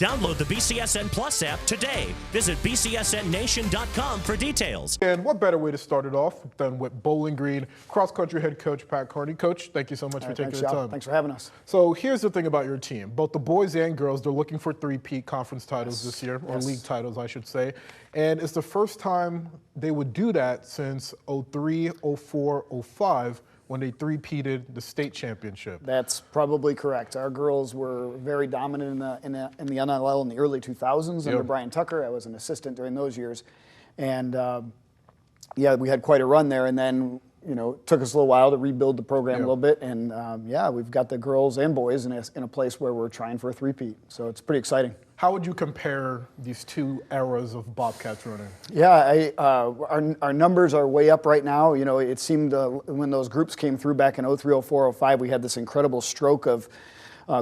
Download the BCSN Plus app today. Visit bcsnnation.com for details. And what better way to start it off than with Bowling Green cross-country head coach Pat Carney. Coach, thank you so much for taking the time. Thanks for having us. So here's the thing about your team. Both the boys and girls, they're looking for three-peat conference titles this year, or league titles, I should say. And it's the first time they would do that since 03, 04, 05, when they three-peated the state championship. That's probably correct. Our girls were very dominant in the NLL in the early 2000s under Brian Tucker. I was an assistant during those years. And yeah, we had quite a run there. And then, you know, it took us a little while to rebuild the program a little bit. And yeah, we've got the girls and boys in a place where we're trying for a three-peat. So it's pretty exciting. How would you compare these two eras of Bobcats running? Yeah, our numbers are way up right now. You know, it seemed when those groups came through back in 03, 04, 05, we had this incredible stroke of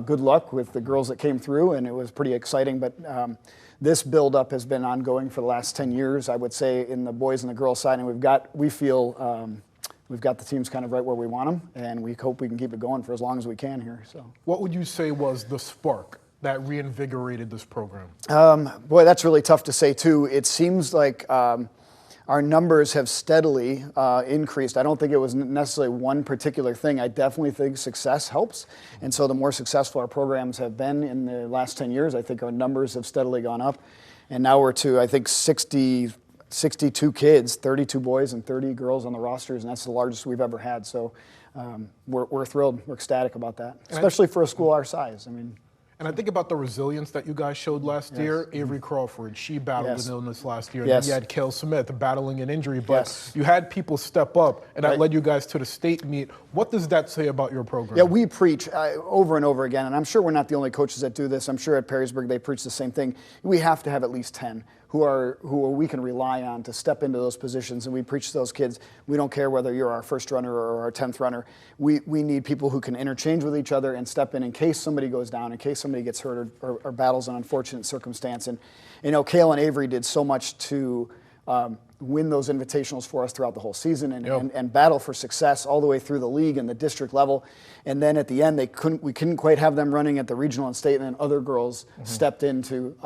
good luck with the girls that came through, and it was pretty exciting. But this build-up has been ongoing for the last 10 years, I would say, in the boys and the girls side, and we feel we've got the teams kind of right where we want them, and we hope we can keep it going for as long as we can here. So, what would you say was the spark that reinvigorated this program? Boy, that's really tough to say too. It seems like our numbers have steadily increased. I don't think it was necessarily one particular thing. I definitely think success helps. And so the more successful our programs have been in the last 10 years, I think our numbers have steadily gone up. And now we're to, I think, 62 kids, 32 boys and 30 girls on the rosters, and that's the largest we've ever had. So we're thrilled. We're ecstatic about that, especially for a school our size. I mean, and I think about the resilience that you guys showed last year. Avery Crawford, she battled an illness last year. And you had Kale Smith battling an injury, but you had people step up, and that led you guys to the state meet. What does that say about your program? Yeah, we preach over and over again, and I'm sure we're not the only coaches that do this. I'm sure at Perrysburg they preach the same thing. We have to have at least 10 who we can rely on to step into those positions, and we preach to those kids. We don't care whether you're our first runner or our 10th runner. We need people who can interchange with each other and step in case somebody goes down, in case somebody gets hurt or battles an unfortunate circumstance. And you know, Kale and Avery did so much to win those invitationals for us throughout the whole season and battle for success all the way through the league and the district level. And then at the end, we couldn't quite have them running at the regional and state, and then other girls stepped in to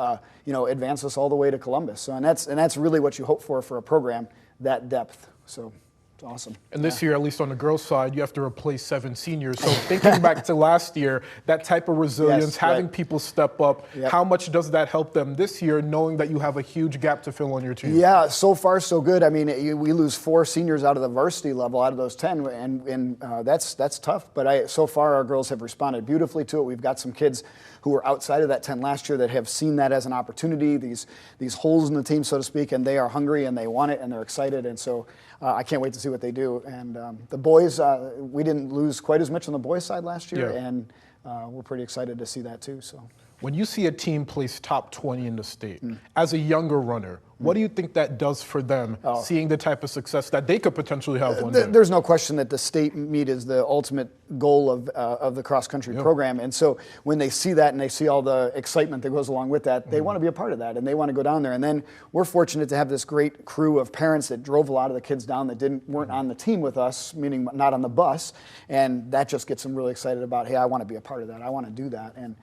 advance us all the way to Columbus. So and that's really what you hope for a program, that depth. So it's awesome. And this year, at least on the girls' side, you have to replace 7 seniors. So thinking back to last year, that type of resilience, having people step up, how much does that help them this year, knowing that you have a huge gap to fill on your team? Yeah, so far so good. I mean, we lose 4 seniors out of the varsity level out of those 10, and that's tough. But so far our girls have responded beautifully to it. We've got some kids who were outside of that 10 last year that have seen that as an opportunity, these holes in the team, so to speak, and they are hungry and they want it and they're excited. And so I can't wait to see what they do. And the boys, we didn't lose quite as much on the boys' side last year, and we're pretty excited to see that too. So, when you see a team place top 20 in the state, as a younger runner, what do you think that does for them, seeing the type of success that they could potentially have one day? There's no question that the state meet is the ultimate goal of the cross-country program. And so when they see that and they see all the excitement that goes along with that, they want to be a part of that and they want to go down there. And then we're fortunate to have this great crew of parents that drove a lot of the kids down that weren't on the team with us, meaning not on the bus. And that just gets them really excited about, hey, I want to be a part of that. I want to do that. And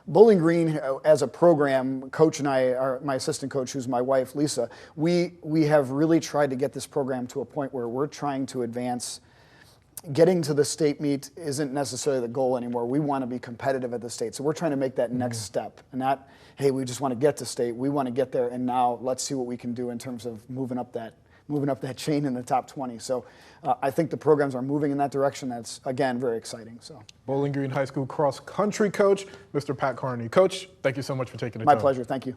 Bowling Green, as a program, Coach and I, my assistant coach, who's my wife, Lisa, we have really tried to get this program to a point where we're trying to advance. Getting to the state meet isn't necessarily the goal anymore. We want to be competitive at the state. So we're trying to make that next step. And not, hey, we just want to get to state. We want to get there, and now let's see what we can do in terms of moving up that chain in the top 20. So I think the programs are moving in that direction. That's, again, very exciting. So Bowling Green High School cross-country coach, Mr. Pat Carney. Coach, thank you so much for taking the time. My pleasure. Thank you.